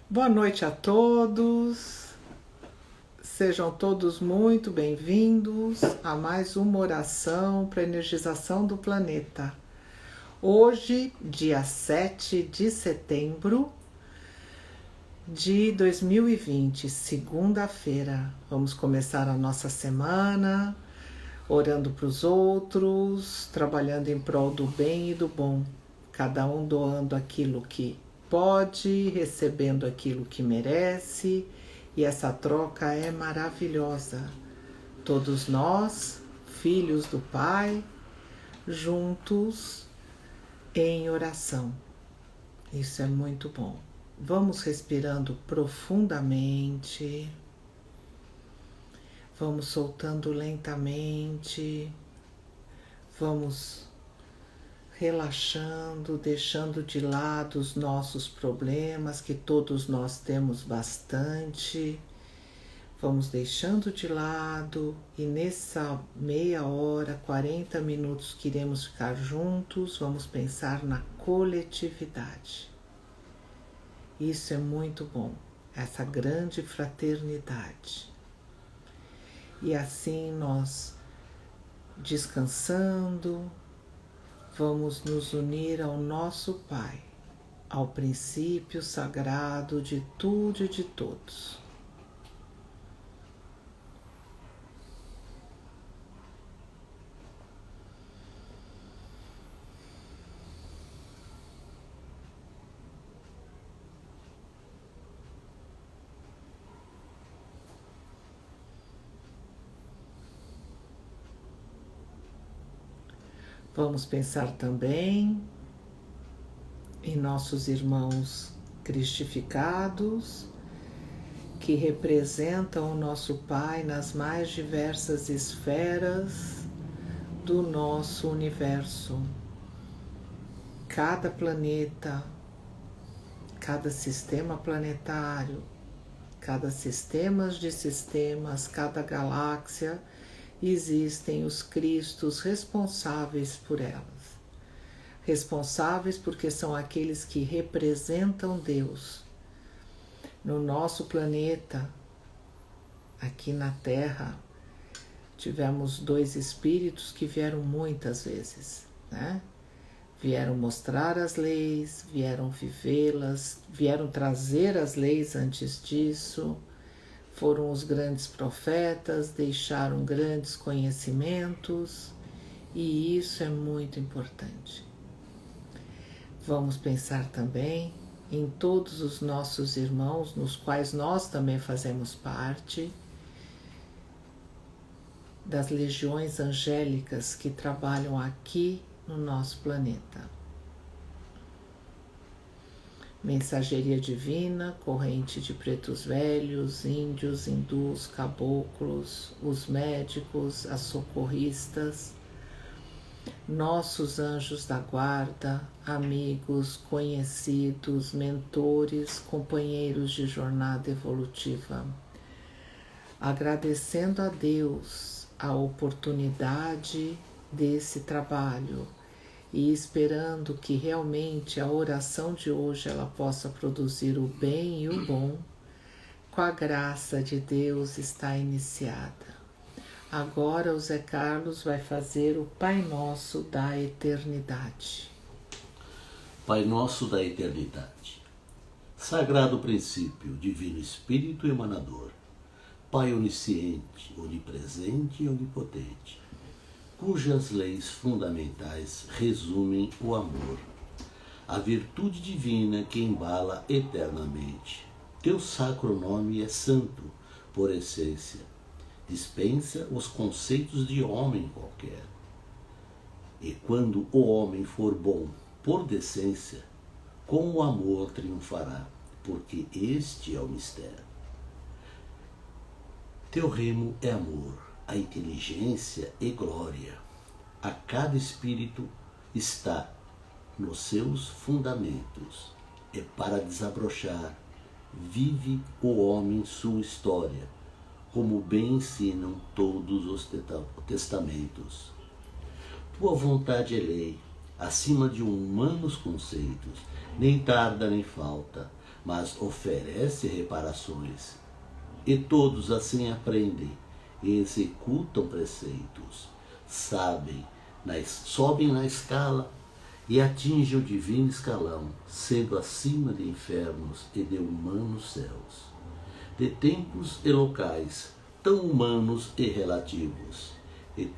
Boa noite a todos, sejam todos muito bem-vindos a mais uma oração para a energização do planeta. Hoje, dia 7 de setembro de 2020, segunda-feira. Vamos começar a nossa semana orando para os outros, trabalhando em prol do bem e do bom, cada um doando aquilo que pode, recebendo aquilo que merece, e essa troca é maravilhosa. Todos nós, filhos do Pai, juntos em oração. Isso é muito bom. Vamos respirando profundamente, vamos soltando lentamente, vamos relaxando, deixando de lado os nossos problemas, que todos nós temos bastante. Vamos deixando de lado e nessa meia hora, 40 minutos que iremos ficar juntos, vamos pensar na coletividade. Isso é muito bom, essa grande fraternidade. E assim nós, descansando, vamos nos unir ao nosso Pai, ao princípio sagrado de tudo e de todos. Vamos pensar também em nossos irmãos cristificados, que representam o nosso Pai nas mais diversas esferas do nosso universo. Cada planeta, cada sistema planetário, cada sistema de sistemas, cada galáxia, existem os Cristos responsáveis por elas. Responsáveis porque são aqueles que representam Deus. No nosso planeta, aqui na Terra, tivemos dois espíritos que vieram muitas vezes, né? Vieram mostrar as leis, vieram vivê-las, vieram trazer as leis antes disso. Foram os grandes profetas, deixaram grandes conhecimentos e isso é muito importante. Vamos pensar também em todos os nossos irmãos, nos quais nós também fazemos parte, das legiões angélicas que trabalham aqui no nosso planeta. Mensageria divina, corrente de pretos velhos, índios, hindus, caboclos, os médicos, as socorristas, nossos anjos da guarda, amigos, conhecidos, mentores, companheiros de jornada evolutiva. Agradecendo a Deus a oportunidade desse trabalho, e esperando que realmente a oração de hoje ela possa produzir o bem e o bom, com a graça de Deus está iniciada. Agora o Zé Carlos vai fazer o Pai Nosso da Eternidade. Pai Nosso da Eternidade, Sagrado Princípio, Divino Espírito Emanador, Pai Onisciente, Onipresente e Onipotente, cujas leis fundamentais resumem o amor, a virtude divina que embala eternamente. Teu sacro nome é santo, por essência, dispensa os conceitos de homem qualquer. E quando o homem for bom, por decência, com o amor triunfará, porque este é o mistério. Teu remo é amor, a inteligência e glória. A cada espírito está nos seus fundamentos, e para desabrochar, vive o homem sua história, como bem ensinam todos os testamentos. Tua vontade é lei, acima de humanos conceitos, nem tarda nem falta, mas oferece reparações. E todos assim aprendem e executam preceitos, sobem na escala e atingem o divino escalão, sendo acima de infernos e de humanos céus, de tempos e locais tão humanos e relativos, e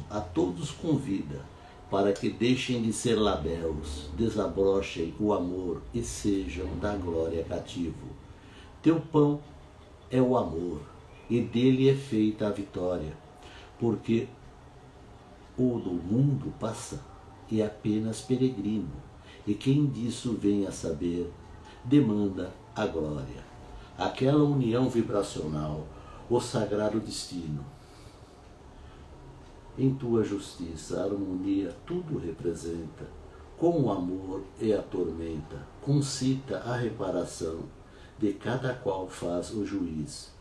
a todos convida para que deixem de ser labéus, desabrochem o amor e sejam da glória cativo. Teu pão é o amor, e dele é feita a vitória, porque o do mundo passa e é apenas peregrino, e quem disso vem a saber, demanda a glória, aquela união vibracional, o sagrado destino. Em tua justiça, a harmonia tudo representa, com o amor e a tormenta, concita a reparação, de cada qual faz o juiz,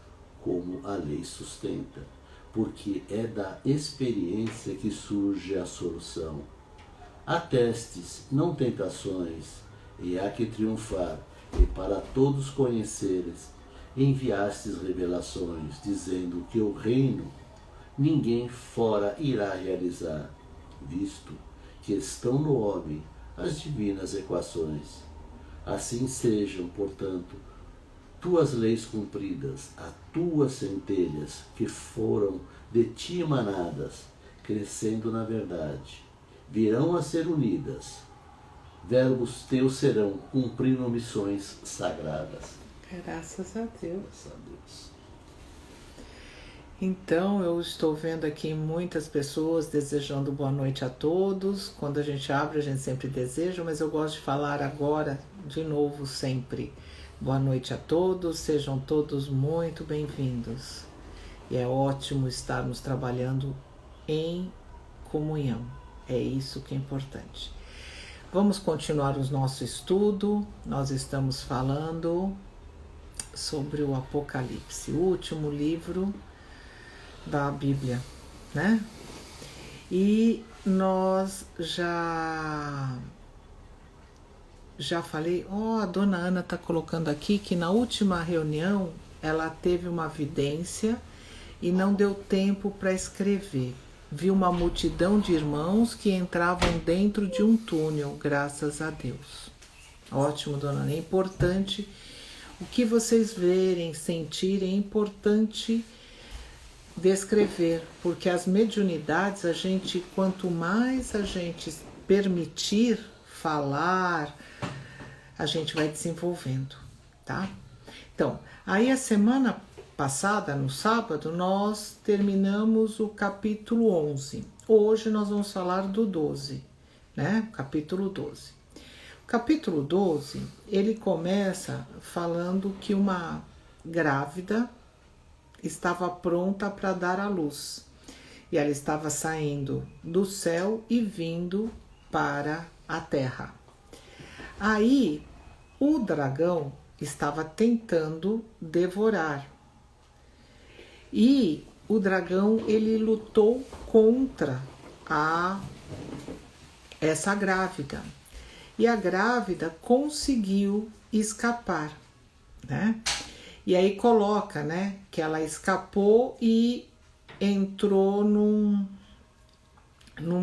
como a lei sustenta, porque é da experiência que surge a solução. Há testes, não tentações, e há que triunfar, e para todos conheceres, enviastes revelações, dizendo que o reino ninguém fora irá realizar, visto que estão no homem as divinas equações. Assim sejam, portanto, tuas leis cumpridas, as tuas centelhas que foram de ti emanadas, crescendo na verdade, virão a ser unidas. Verbos teus serão cumprindo missões sagradas. Graças a Deus. Graças a Deus. Então, eu estou vendo aqui muitas pessoas desejando boa noite a todos. Quando a gente abre, a gente sempre deseja, mas eu gosto de falar agora, de novo, sempre. Boa noite a todos, sejam todos muito bem-vindos. E é ótimo estarmos trabalhando em comunhão. É isso que é importante. Vamos continuar o nosso estudo. Nós estamos falando sobre o Apocalipse, o último livro da Bíblia, né? E nós já falei, a dona Ana está colocando aqui que na última reunião ela teve uma vidência e não deu tempo para escrever. Viu uma multidão de irmãos que entravam dentro de um túnel, graças a Deus. Ótimo, dona Ana. É importante o que vocês verem, sentirem, é importante descrever, porque as mediunidades, quanto mais a gente permitir falar, a gente vai desenvolvendo, tá? Então, aí a semana passada, no sábado, nós terminamos o capítulo 11. Hoje nós vamos falar do 12, né? Capítulo 12. O capítulo 12, ele começa falando que uma grávida estava pronta para dar à luz. E ela estava saindo do céu e vindo para a terra. Aí, o dragão estava tentando devorar. E o dragão, ele lutou contra essa grávida. E a grávida conseguiu escapar, né? E aí coloca, né, que ela escapou e entrou num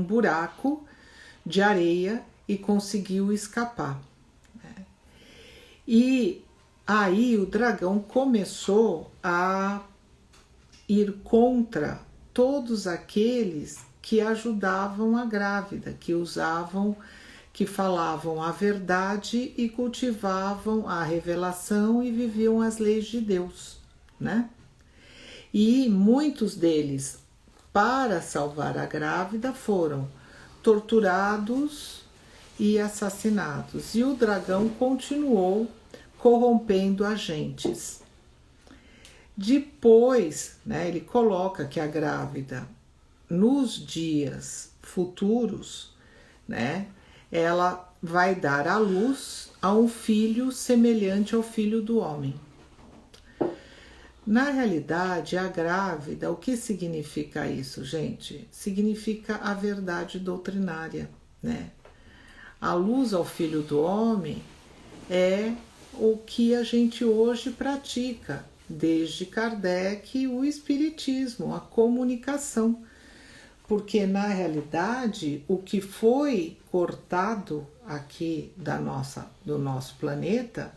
buraco de areia e conseguiu escapar, né? E aí o dragão começou a ir contra todos aqueles que ajudavam a grávida, que falavam a verdade e cultivavam a revelação e viviam as leis de Deus, né? E muitos deles, para salvar a grávida, foram torturados e assassinados. E o dragão continuou corrompendo agentes. Depois, né, ele coloca que a grávida, nos dias futuros, né, ela vai dar à luz a um filho semelhante ao filho do homem. Na realidade, a grávida, o que significa isso, gente? Significa a verdade doutrinária, né? A luz ao filho do homem é o que a gente hoje pratica, desde Kardec, o espiritismo, a comunicação. Porque na realidade o que foi cortado aqui do nosso planeta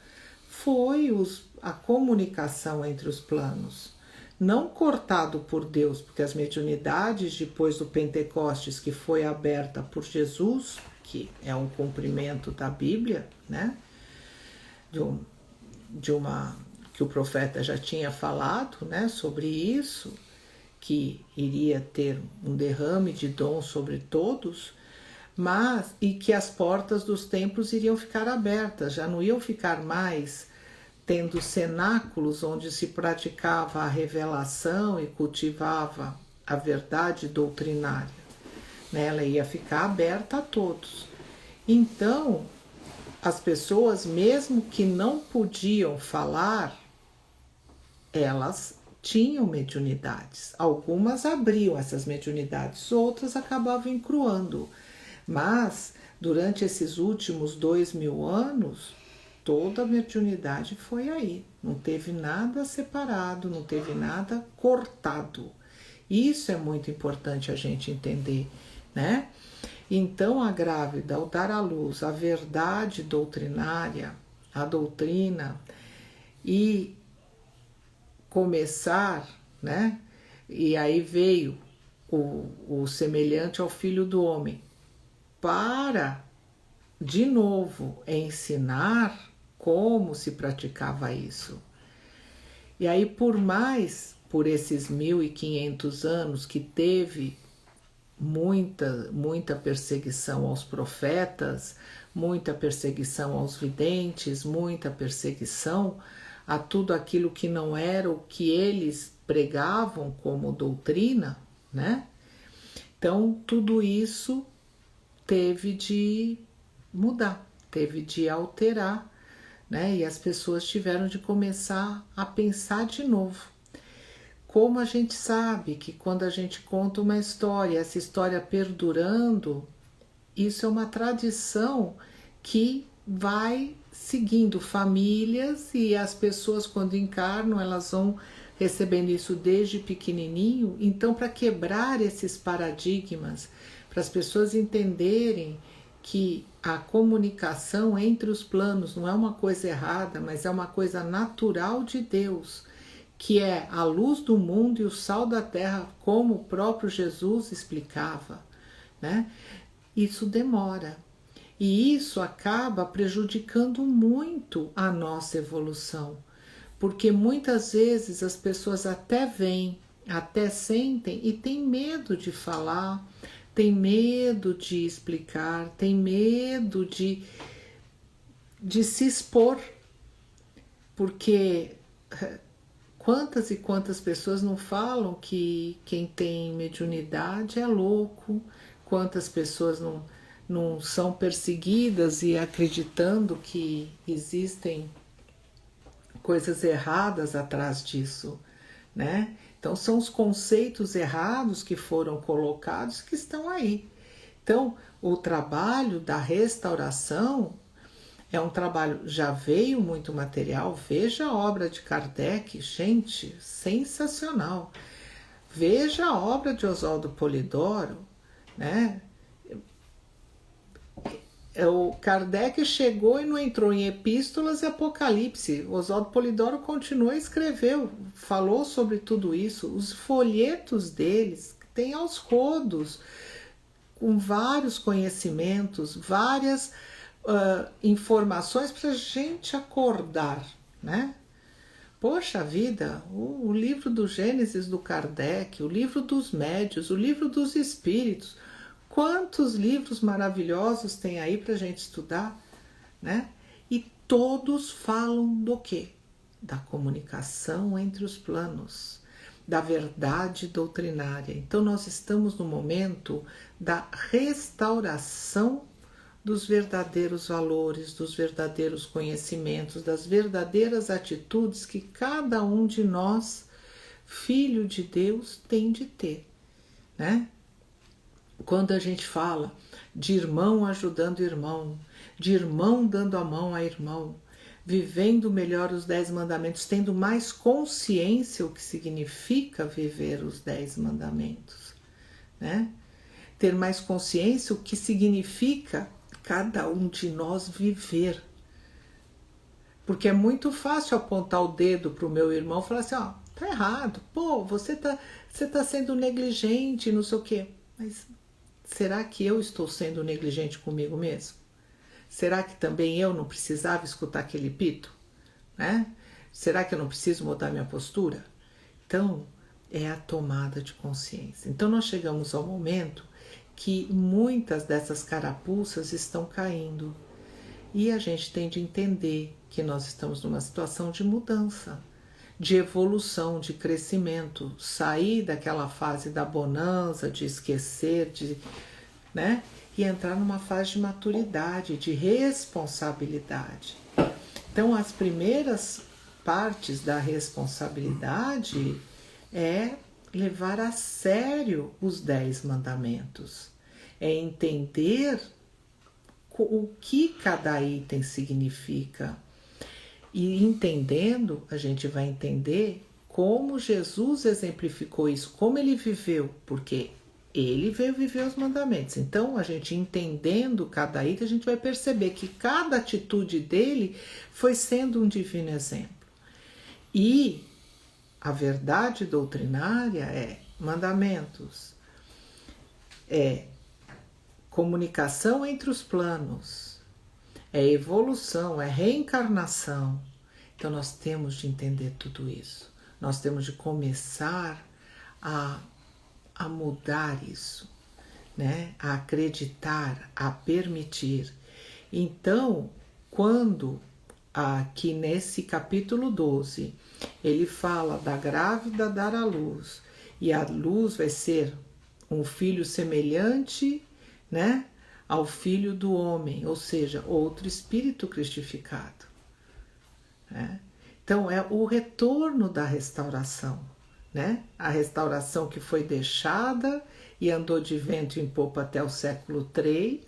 foi a comunicação entre os planos. Não cortado por Deus, porque as mediunidades depois do Pentecostes, que foi aberta por Jesus, que é um cumprimento da Bíblia, né? Que o profeta já tinha falado, né, sobre isso, que iria ter um derrame de dom sobre todos, e que as portas dos templos iriam ficar abertas, já não iam ficar mais tendo cenáculos onde se praticava a revelação e cultivava a verdade doutrinária, né? Ela ia ficar aberta a todos. Então, as pessoas, mesmo que não podiam falar, elas tinham mediunidades. Algumas abriam essas mediunidades, outras acabavam encruando. Mas, durante esses últimos 2000 anos, toda a mediunidade foi aí. Não teve nada separado, não teve nada cortado. Isso é muito importante a gente entender, né? Então, a grávida, ao dar à luz a verdade doutrinária, a doutrina, e começar, né? E aí veio o semelhante ao Filho do Homem, para, de novo, ensinar como se praticava isso. E aí, por esses 1500 anos que teve muita perseguição aos profetas, muita perseguição aos videntes, muita perseguição a tudo aquilo que não era o que eles pregavam como doutrina, né? Então, tudo isso teve de mudar, teve de alterar, né? E as pessoas tiveram de começar a pensar de novo. Como a gente sabe que quando a gente conta uma história, essa história perdurando, isso é uma tradição que vai seguindo famílias, e as pessoas, quando encarnam, elas vão recebendo isso desde pequenininho. Então, para quebrar esses paradigmas, para as pessoas entenderem que a comunicação entre os planos não é uma coisa errada, mas é uma coisa natural de Deus, que é a luz do mundo e o sal da terra, como o próprio Jesus explicava, né? Isso demora. E isso acaba prejudicando muito a nossa evolução, porque muitas vezes as pessoas até veem, até sentem e têm medo de falar, têm medo de explicar, têm medo de se expor, porque quantas e quantas pessoas não falam que quem tem mediunidade é louco, quantas pessoas não são perseguidas e acreditando que existem coisas erradas atrás disso, né? Então são os conceitos errados que foram colocados que estão aí. Então o trabalho da restauração é um trabalho, já veio muito material, veja a obra de Kardec, gente, sensacional. Veja a obra de Oswaldo Polidoro, né? O Kardec chegou e não entrou em Epístolas e Apocalipse. Oswaldo Polidoro continuou e escreveu, falou sobre tudo isso. Os folhetos deles têm aos rodos, com vários conhecimentos, várias informações para a gente acordar, né? Poxa vida, o livro do Gênesis do Kardec, o livro dos médios, o livro dos espíritos, quantos livros maravilhosos tem aí para a gente estudar, né? E todos falam do quê? Da comunicação entre os planos, da verdade doutrinária. Então nós estamos no momento da restauração dos verdadeiros valores, dos verdadeiros conhecimentos, das verdadeiras atitudes que cada um de nós, filho de Deus, tem de ter, né? Quando a gente fala de irmão ajudando irmão, de irmão dando a mão a irmão, vivendo melhor os 10 mandamentos, tendo mais consciência o que significa viver os 10 mandamentos, né? Ter mais consciência o que significa cada um de nós viver. Porque é muito fácil apontar o dedo para o meu irmão e falar assim, ó, tá errado, pô, você tá sendo negligente, não sei o quê. Mas será que eu estou sendo negligente comigo mesmo? Será que também eu não precisava escutar aquele pito? Né? Será que eu não preciso mudar minha postura? Então, é a tomada de consciência. Então, nós chegamos ao momento que muitas dessas carapuças estão caindo. E a gente tem de entender que nós estamos numa situação de mudança, de evolução, de crescimento, sair daquela fase da bonança, de esquecer, né? E entrar numa fase de maturidade, de responsabilidade. Então, as primeiras partes da responsabilidade é levar a sério os 10 mandamentos, é entender o que cada item significa. E entendendo, a gente vai entender como Jesus exemplificou isso, como ele viveu, porque ele veio viver os mandamentos. Então, a gente entendendo cada item, a gente vai perceber que cada atitude dele foi sendo um divino exemplo. E a verdade doutrinária é mandamentos, é comunicação entre os planos, é evolução, é reencarnação. Então nós temos de entender tudo isso. Nós temos de começar a mudar isso, né? A acreditar, a permitir. Então, quando aqui nesse capítulo 12, ele fala da grávida dar à luz, e a luz vai ser um filho semelhante, né, ao Filho do Homem, ou seja, outro espírito cristificado. Né? Então, é o retorno da restauração, né? A restauração que foi deixada e andou de vento em popa até o século III,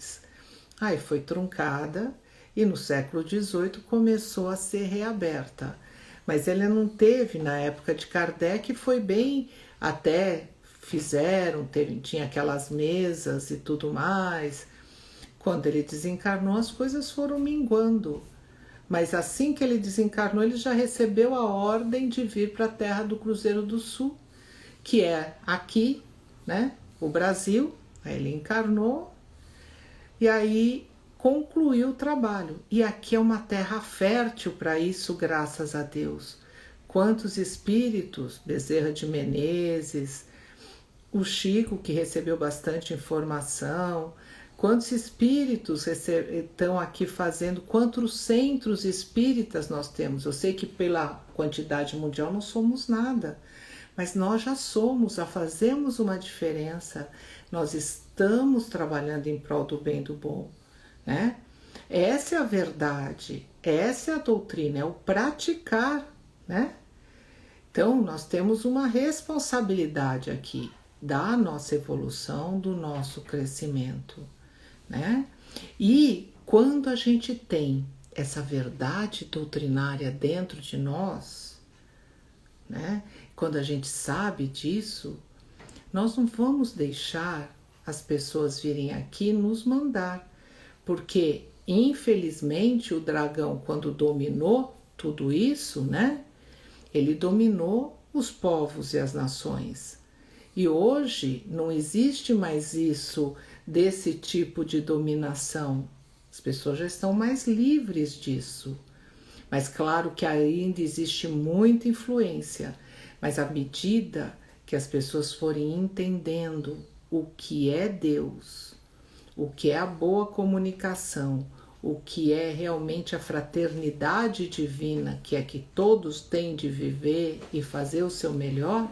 aí foi truncada e no século XVIII começou a ser reaberta. Mas ela não teve, na época de Kardec, foi bem, até fizeram, tinha aquelas mesas e tudo mais. Quando ele desencarnou, as coisas foram minguando. Mas assim que ele desencarnou, ele já recebeu a ordem de vir para a terra do Cruzeiro do Sul, que é aqui, né, o Brasil. Aí ele encarnou e aí concluiu o trabalho. E aqui é uma terra fértil para isso, graças a Deus. Quantos espíritos, Bezerra de Menezes, o Chico, que recebeu bastante informação, quantos espíritos estão aqui fazendo, quantos centros espíritas nós temos. Eu sei que pela quantidade mundial não somos nada, mas nós já somos, já fazemos uma diferença, nós estamos trabalhando em prol do bem e do bom, né? Essa é a verdade, essa é a doutrina, é o praticar, né? Então, nós temos uma responsabilidade aqui da nossa evolução, do nosso crescimento, né? E quando a gente tem essa verdade doutrinária dentro de nós, né? Quando a gente sabe disso, nós não vamos deixar as pessoas virem aqui nos mandar, porque infelizmente o dragão, quando dominou tudo isso, né? Ele dominou os povos e as nações. E hoje não existe mais isso, desse tipo de dominação. As pessoas já estão mais livres disso. Mas claro que ainda existe muita influência. Mas à medida que as pessoas forem entendendo o que é Deus, o que é a boa comunicação, o que é realmente a fraternidade divina, que é que todos têm de viver e fazer o seu melhor,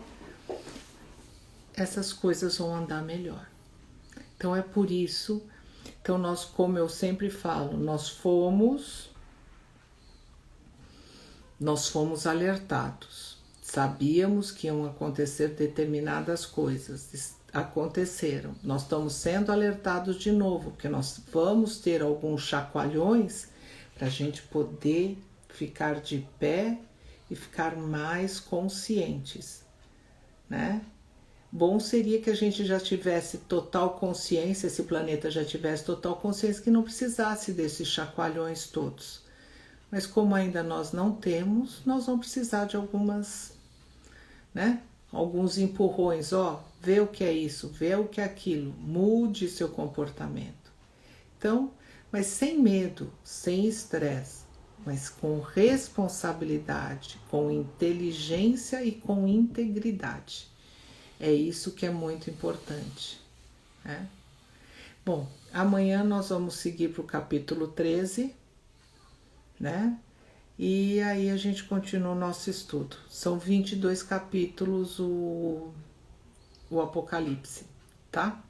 essas coisas vão andar melhor. Então é por isso, então nós, como eu sempre falo, nós fomos alertados, sabíamos que iam acontecer determinadas coisas, aconteceram, nós estamos sendo alertados de novo, porque nós vamos ter alguns chacoalhões para a gente poder ficar de pé e ficar mais conscientes, né? Bom seria que a gente já tivesse total consciência, esse planeta já tivesse total consciência, que não precisasse desses chacoalhões todos. Mas como ainda nós não temos, nós vamos precisar de algumas, né? Alguns empurrões, vê o que é isso, vê o que é aquilo, mude seu comportamento. Então, mas sem medo, sem estresse, mas com responsabilidade, com inteligência e com integridade. É isso que é muito importante, né? Bom, amanhã nós vamos seguir para o capítulo 13, né? E aí a gente continua o nosso estudo. São 22 capítulos o Apocalipse, tá?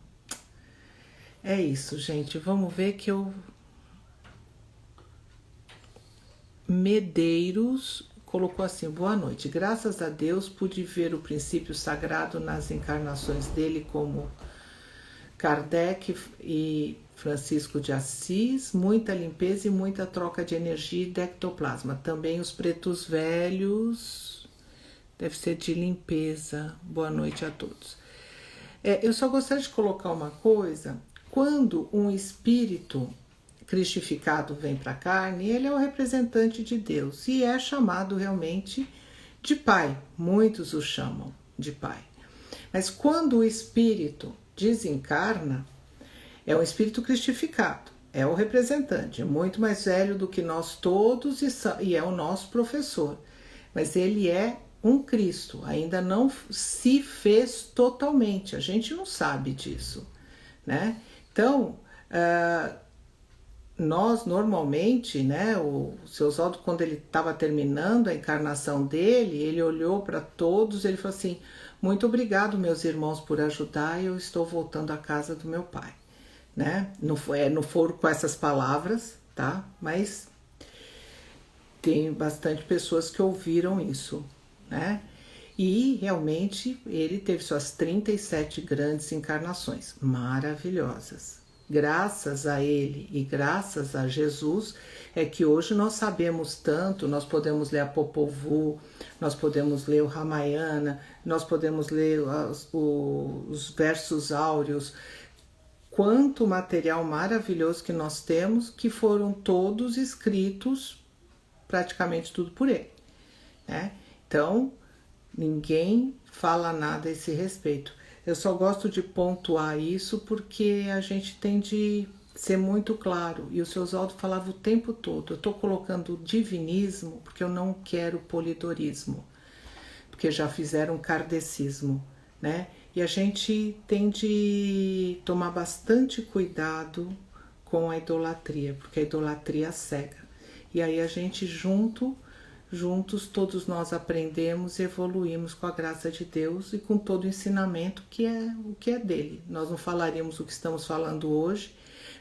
É isso, gente. Vamos ver que Medeiros colocou assim: boa noite. Graças a Deus pude ver o princípio sagrado nas encarnações dele como Kardec e Francisco de Assis, muita limpeza e muita troca de energia e de ectoplasma. Também os pretos velhos, deve ser de limpeza. Boa noite a todos. Eu só gostaria de colocar uma coisa: quando um espírito cristificado vem para a carne, ele é o representante de Deus e é chamado realmente de Pai. Muitos o chamam de Pai. Mas quando o espírito desencarna, é um espírito cristificado, é o representante, é muito mais velho do que nós todos e é o nosso professor. Mas ele é um Cristo, ainda não se fez totalmente, a gente não sabe disso, né? Então, nós normalmente, né, o seu Oswaldo, quando ele estava terminando a encarnação dele, ele olhou para todos, ele falou assim: muito obrigado, meus irmãos, por ajudar, eu estou voltando à casa do meu pai, né? Não foram com essas palavras, tá? Mas tem bastante pessoas que ouviram isso, né? E realmente ele teve suas 37 grandes encarnações maravilhosas. Graças a ele e graças a Jesus é que hoje nós sabemos tanto, nós podemos ler a Popol Vuh, nós podemos ler o Ramayana, nós podemos ler os versos áureos, quanto material maravilhoso que nós temos, que foram todos escritos, praticamente tudo por ele, né? Então, ninguém fala nada a esse respeito. Eu só gosto de pontuar isso porque a gente tem de ser muito claro. E o seu Oswaldo falava o tempo todo: eu estou colocando divinismo porque eu não quero polidorismo, porque já fizeram kardecismo, né? E a gente tem de tomar bastante cuidado com a idolatria, porque a idolatria cega. E aí a gente juntos todos nós aprendemos e evoluímos com a graça de Deus e com todo o ensinamento que é o que é dele. Nós não falaríamos o que estamos falando hoje,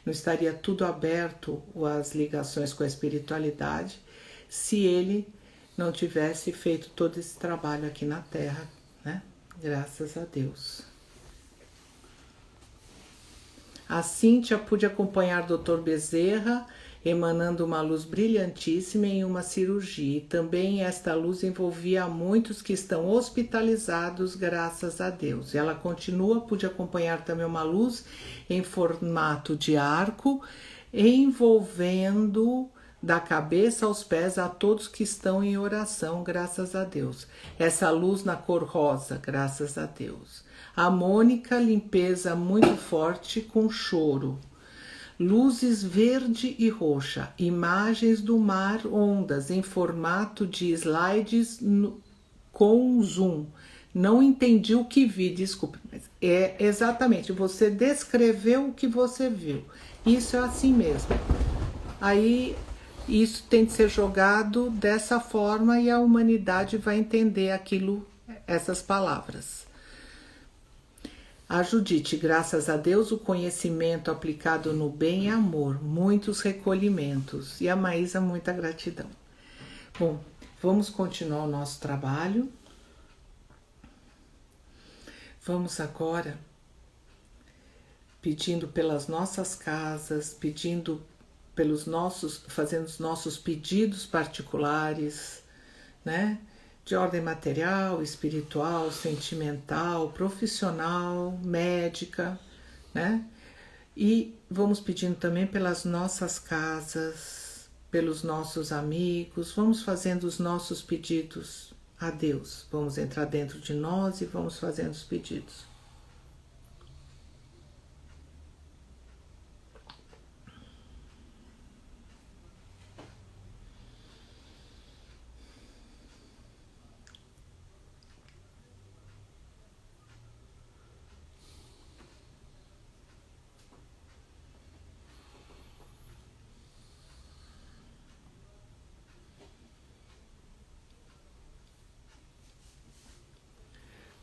não estaria tudo aberto às ligações com a espiritualidade se ele não tivesse feito todo esse trabalho aqui na Terra, né? Graças a Deus. A Cíntia pôde acompanhar o Dr. Bezerra emanando uma luz brilhantíssima em uma cirurgia. E também esta luz envolvia muitos que estão hospitalizados, graças a Deus. Ela continua, pude acompanhar também uma luz em formato de arco, envolvendo da cabeça aos pés a todos que estão em oração, graças a Deus. Essa luz na cor rosa, graças a Deus. A Mônica, limpeza muito forte com choro. Luzes verde e roxa, imagens do mar, ondas em formato de slides com zoom. Não entendi o que vi, desculpe, mas é exatamente, você descreveu o que você viu. Isso é assim mesmo. Aí isso tem de ser jogado dessa forma e a humanidade vai entender aquilo, essas palavras. A Judite, graças a Deus, o conhecimento aplicado no bem e amor, muitos recolhimentos. E a Maísa, muita gratidão. Bom, vamos continuar o nosso trabalho. Vamos agora pedindo pelas nossas casas, pedindo fazendo os nossos pedidos particulares, né? De ordem material, espiritual, sentimental, profissional, médica, né? E vamos pedindo também pelas nossas casas, pelos nossos amigos, vamos fazendo os nossos pedidos a Deus. Vamos entrar dentro de nós e vamos fazendo os pedidos.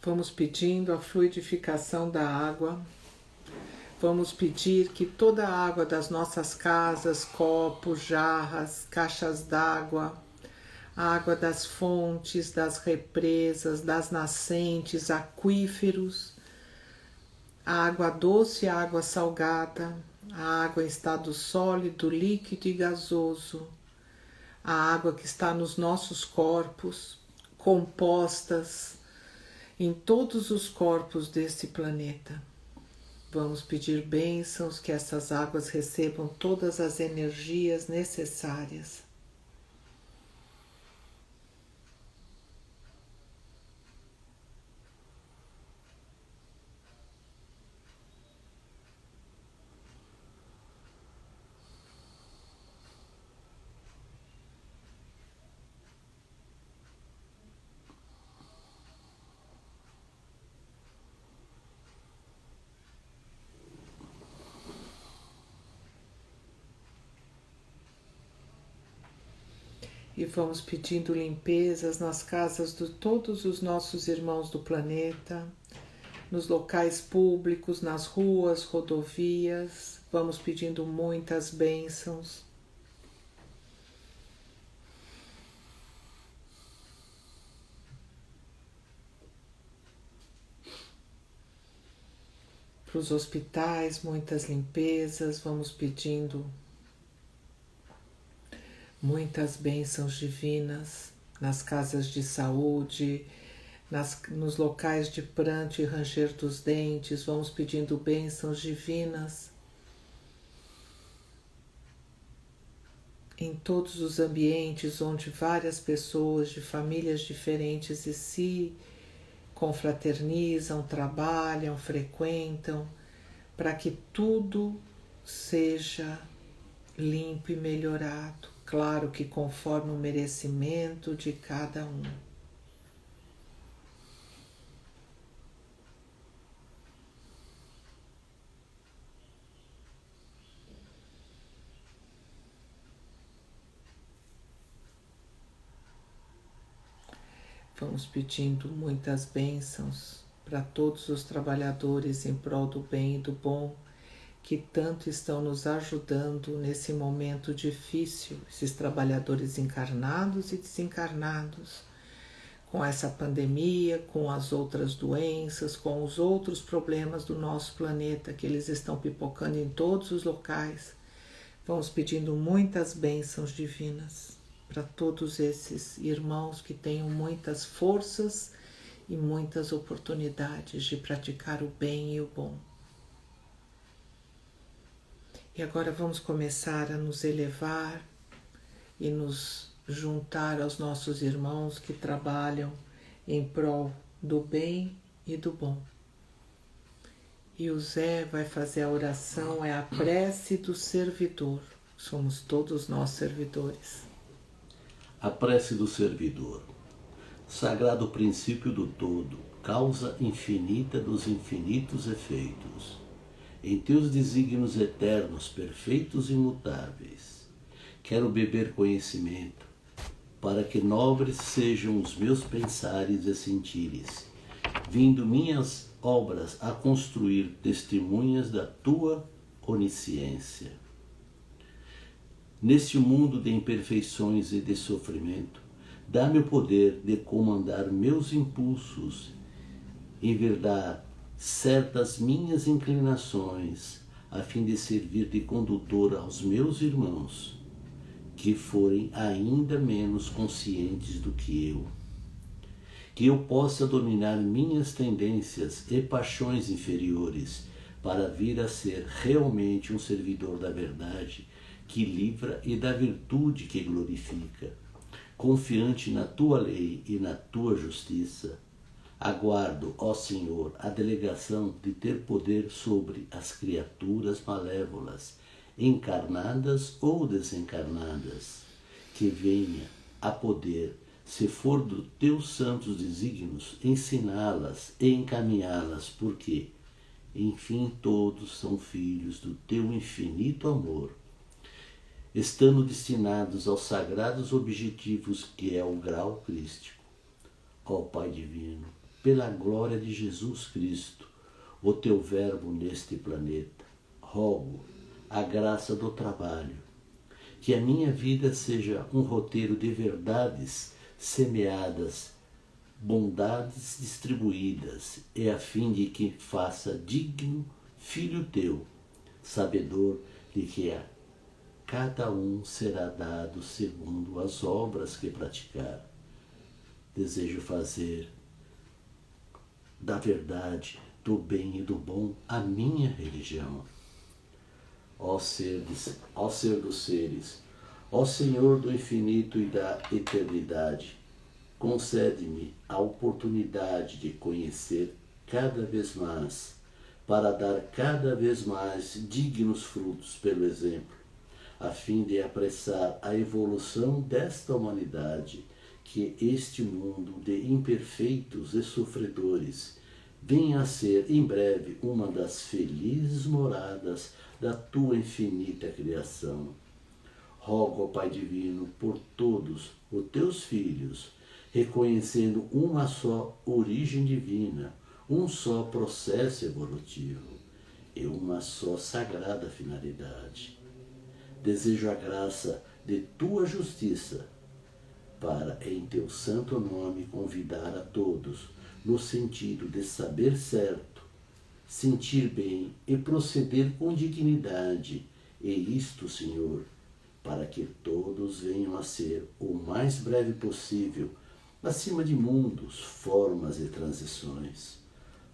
Vamos pedindo a fluidificação da água. Vamos pedir que toda a água das nossas casas, copos, jarras, caixas d'água, a água das fontes, das represas, das nascentes, aquíferos, a água doce e a água salgada, a água em estado sólido, líquido e gasoso, a água que está nos nossos corpos, compostas, em todos os corpos deste planeta. Vamos pedir bênçãos, que essas águas recebam todas as energias necessárias. E vamos pedindo limpezas nas casas de todos os nossos irmãos do planeta, nos locais públicos, nas ruas, rodovias. Vamos pedindo muitas bênçãos. Para os hospitais, muitas limpezas. Vamos pedindo muitas bênçãos divinas nas casas de saúde, nos locais de pranto e ranger dos dentes. Vamos pedindo bênçãos divinas em todos os ambientes onde várias pessoas de famílias diferentes se confraternizam, trabalham, frequentam, para que tudo seja limpo e melhorado. Claro que conforme o merecimento de cada um. Vamos pedindo muitas bênçãos para todos os trabalhadores em prol do bem e do bom, que tanto estão nos ajudando nesse momento difícil, esses trabalhadores encarnados e desencarnados, com essa pandemia, com as outras doenças, com os outros problemas do nosso planeta, que eles estão pipocando em todos os locais. Vamos pedindo muitas bênçãos divinas para todos esses irmãos que tenham muitas forças e muitas oportunidades de praticar o bem e o bom. E agora vamos começar a nos elevar e nos juntar aos nossos irmãos que trabalham em prol do bem e do bom. E o Zé vai fazer a oração, é a prece do servidor. Somos todos nós servidores. A prece do servidor. Sagrado princípio do todo, causa infinita dos infinitos efeitos. Em teus desígnios eternos, perfeitos e imutáveis, quero beber conhecimento, para que nobres sejam os meus pensares e sentires, vindo minhas obras a construir testemunhas da tua onisciência. Neste mundo de imperfeições e de sofrimento, dá-me o poder de comandar meus impulsos, enverdar certas minhas inclinações, a fim de servir de condutor aos meus irmãos, que forem ainda menos conscientes do que eu. Que eu possa dominar minhas tendências e paixões inferiores para vir a ser realmente um servidor da verdade que livra e da virtude que glorifica. Confiante na tua lei e na tua justiça, aguardo, ó Senhor, a delegação de ter poder sobre as criaturas malévolas, encarnadas ou desencarnadas, que venha a poder, se for dos teus santos desígnios, ensiná-las e encaminhá-las, porque, enfim, todos são filhos do teu infinito amor, estando destinados aos sagrados objetivos que é o grau crístico. Ó Pai Divino, pela glória de Jesus Cristo, o teu verbo neste planeta, rogo a graça do trabalho, que a minha vida seja um roteiro de verdades semeadas, bondades distribuídas, e a fim de que faça digno filho teu, sabedor de que a cada um será dado segundo as obras que praticar. Desejo fazer da verdade, do bem e do bom a minha religião. Ó ser dos seres, ó Senhor do infinito e da eternidade, concede-me a oportunidade de conhecer cada vez mais, para dar cada vez mais dignos frutos pelo exemplo, a fim de apressar a evolução desta humanidade, que este mundo de imperfeitos e sofredores venha a ser em breve uma das felizes moradas da tua infinita criação. Rogo, ó Pai Divino, por todos os teus filhos, reconhecendo uma só origem divina, um só processo evolutivo e uma só sagrada finalidade. Desejo a graça de tua justiça, para, em teu santo nome, convidar a todos, no sentido de saber certo, sentir bem e proceder com dignidade, e isto, Senhor, para que todos venham a ser o mais breve possível, acima de mundos, formas e transições.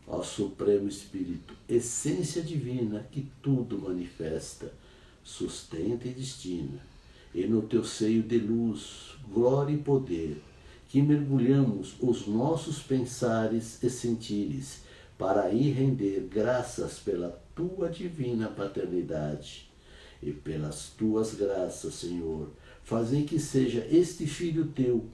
Ó Supremo Espírito, essência divina que tudo manifesta, sustenta e destina, e no teu seio de luz, glória e poder, que mergulhamos os nossos pensares e sentires, para aí render graças pela tua divina paternidade. E pelas tuas graças, Senhor, fazem que seja este filho teu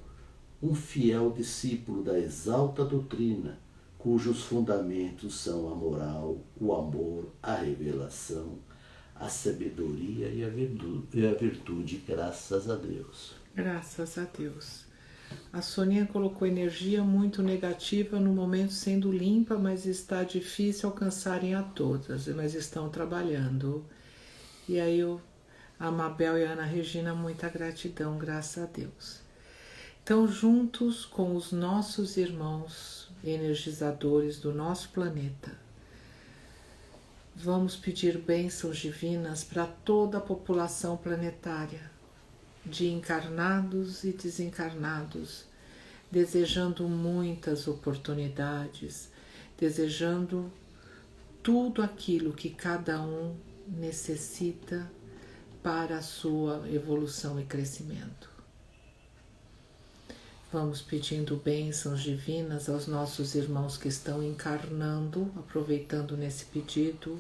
um fiel discípulo da exalta doutrina, cujos fundamentos são a moral, o amor, a revelação, a sabedoria e a virtude, graças a Deus. Graças a Deus. A Soninha colocou energia muito negativa no momento sendo limpa, mas está difícil alcançarem a todas, mas estão trabalhando. E aí a Mabel e a Ana Regina, muita gratidão, graças a Deus. Então, juntos com os nossos irmãos energizadores do nosso planeta, vamos pedir bênçãos divinas para toda a população planetária, de encarnados e desencarnados, desejando muitas oportunidades, desejando tudo aquilo que cada um necessita para a sua evolução e crescimento. Vamos pedindo bênçãos divinas aos nossos irmãos que estão encarnando, aproveitando nesse pedido,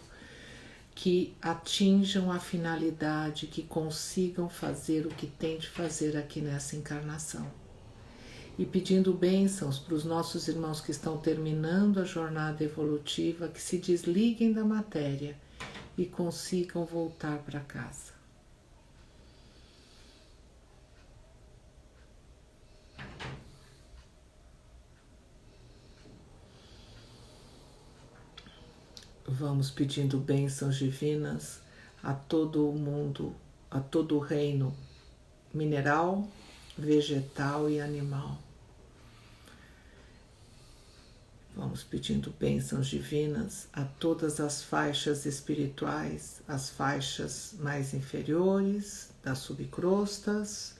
que atinjam a finalidade, que consigam fazer o que têm de fazer aqui nessa encarnação. E pedindo bênçãos para os nossos irmãos que estão terminando a jornada evolutiva, que se desliguem da matéria e consigam voltar para casa. Vamos pedindo bênçãos divinas a todo o mundo, a todo o reino mineral, vegetal e animal. Vamos pedindo bênçãos divinas a todas as faixas espirituais, as faixas mais inferiores, das subcrostas,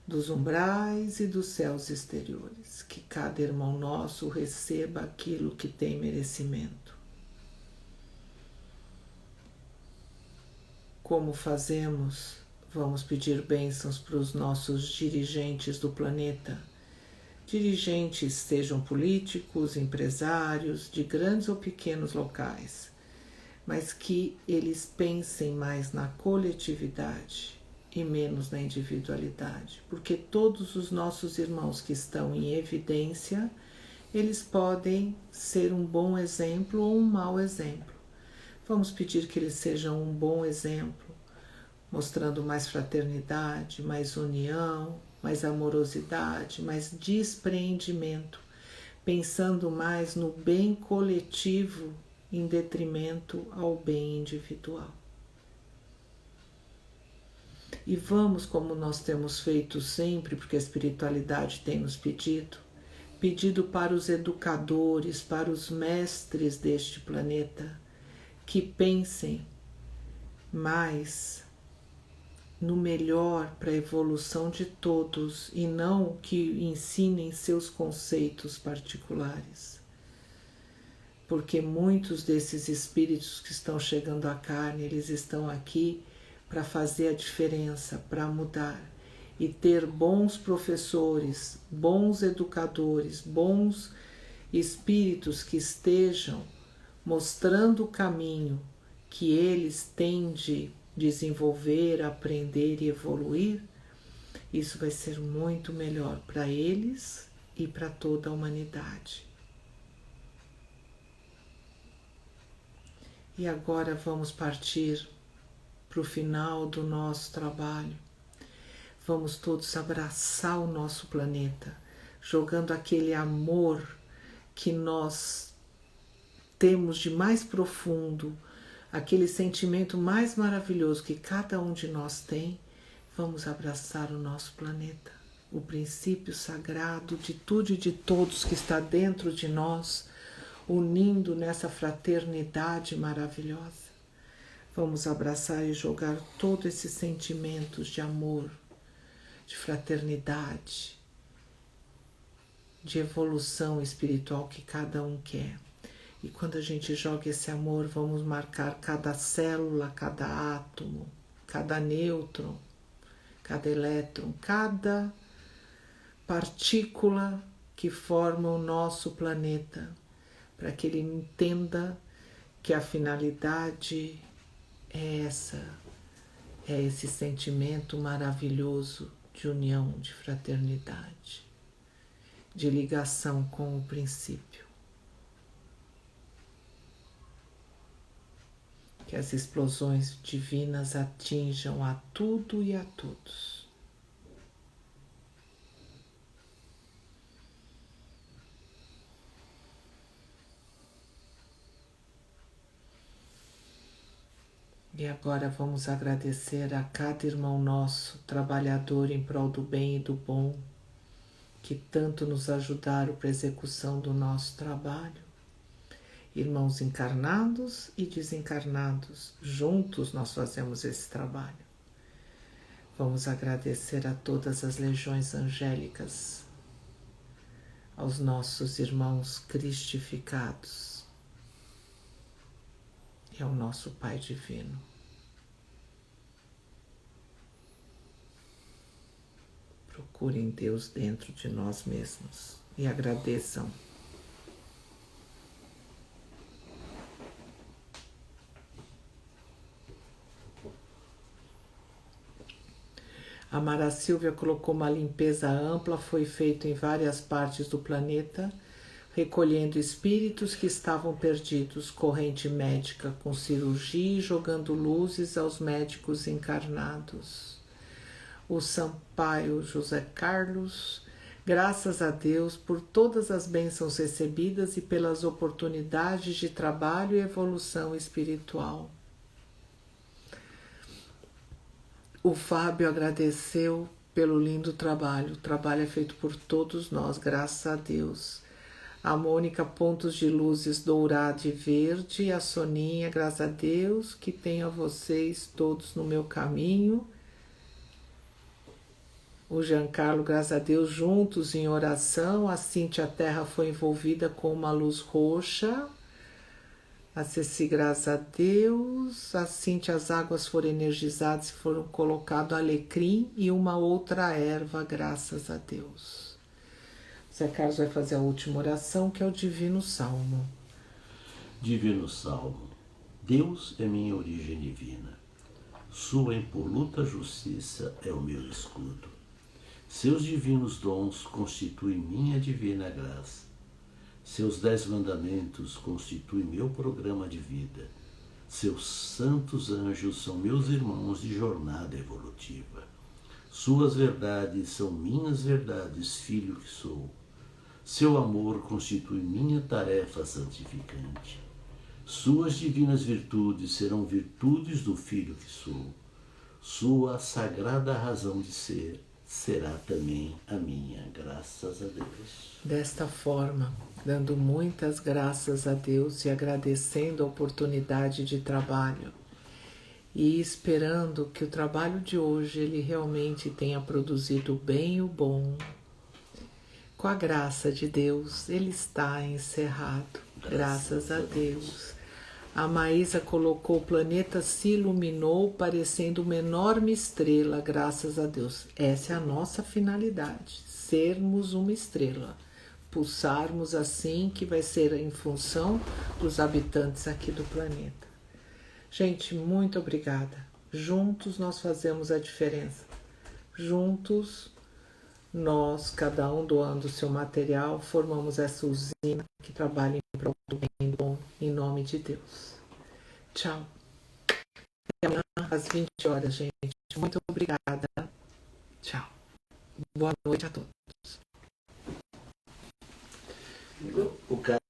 dos umbrais e dos céus exteriores. Que cada irmão nosso receba aquilo que tem merecimento. Como fazemos? Vamos pedir bênçãos para os nossos dirigentes do planeta. Dirigentes, sejam políticos, empresários, de grandes ou pequenos locais, mas que eles pensem mais na coletividade e menos na individualidade, porque todos os nossos irmãos que estão em evidência, eles podem ser um bom exemplo ou um mau exemplo. Vamos pedir que eles sejam um bom exemplo, mostrando mais fraternidade, mais união, mais amorosidade, mais despreendimento, pensando mais no bem coletivo em detrimento ao bem individual. E vamos, como nós temos feito sempre, porque a espiritualidade tem nos pedido para os educadores, para os mestres deste planeta, que pensem mais no melhor para a evolução de todos e não que ensinem seus conceitos particulares. Porque muitos desses espíritos que estão chegando à carne, eles estão aqui para fazer a diferença, para mudar e ter bons professores, bons educadores, bons espíritos que estejam mostrando o caminho que eles têm de desenvolver, aprender e evoluir. Isso vai ser muito melhor para eles e para toda a humanidade. E agora vamos partir para o final do nosso trabalho. Vamos todos abraçar o nosso planeta, jogando aquele amor que nós temos de mais profundo, aquele sentimento mais maravilhoso que cada um de nós tem. Vamos abraçar o nosso planeta, o princípio sagrado de tudo e de todos que está dentro de nós, unindo nessa fraternidade maravilhosa. Vamos abraçar e jogar todos esses sentimentos de amor, de fraternidade, de evolução espiritual que cada um quer. E quando a gente joga esse amor, vamos marcar cada célula, cada átomo, cada nêutron, cada elétron, cada partícula que forma o nosso planeta, para que ele entenda que a finalidade é essa, é esse sentimento maravilhoso de união, de fraternidade, de ligação com o princípio. Que as explosões divinas atinjam a tudo e a todos. E agora vamos agradecer a cada irmão nosso, trabalhador em prol do bem e do bom, que tanto nos ajudaram para a execução do nosso trabalho. Irmãos encarnados e desencarnados, juntos nós fazemos esse trabalho. Vamos agradecer a todas as legiões angélicas, aos nossos irmãos cristificados e ao nosso Pai Divino. Procurem Deus dentro de nós mesmos e agradeçam. A Mara Silvia colocou uma limpeza ampla, foi feito em várias partes do planeta, recolhendo espíritos que estavam perdidos, corrente médica com cirurgia e jogando luzes aos médicos encarnados. O Sampaio José Carlos, graças a Deus por todas as bênçãos recebidas e pelas oportunidades de trabalho e evolução espiritual. O Fábio agradeceu pelo lindo trabalho. O trabalho é feito por todos nós, graças a Deus. A Mônica, pontos de luzes dourado e verde. A Soninha, graças a Deus, que tenho a vocês todos no meu caminho. O Giancarlo, graças a Deus, juntos em oração. A Cíntia, a terra foi envolvida com uma luz roxa. A Ceci, graças a Deus. A Cíntia, as águas foram energizadas e foram colocado alecrim e uma outra erva, graças a Deus. Zé Carlos vai fazer a última oração, que é o Divino Salmo. Divino Salmo. Deus é minha origem divina. Sua impoluta justiça é o meu escudo. Seus divinos dons constituem minha divina graça. Seus 10 mandamentos constituem meu programa de vida. Seus santos anjos são meus irmãos de jornada evolutiva. Suas verdades são minhas verdades, filho que sou. Seu amor constitui minha tarefa santificante. Suas divinas virtudes serão virtudes do filho que sou. Sua sagrada razão de ser será também a minha, graças a Deus. Desta forma, dando muitas graças a Deus e agradecendo a oportunidade de trabalho e esperando que o trabalho de hoje ele realmente tenha produzido o bem e o bom. Com a graça de Deus, ele está encerrado. Graças a Deus. A Maísa colocou: o planeta se iluminou parecendo uma enorme estrela, graças a Deus. Essa é a nossa finalidade, sermos uma estrela. Pulsarmos assim, que vai ser em função dos habitantes aqui do planeta. Gente, muito obrigada. Juntos nós fazemos a diferença. Juntos nós, cada um doando o seu material, formamos essa usina que trabalha em prol do bem e do bom, em nome de Deus. Tchau. Até amanhã às 20 horas, gente. Muito obrigada. Tchau. Boa noite a todos. O cara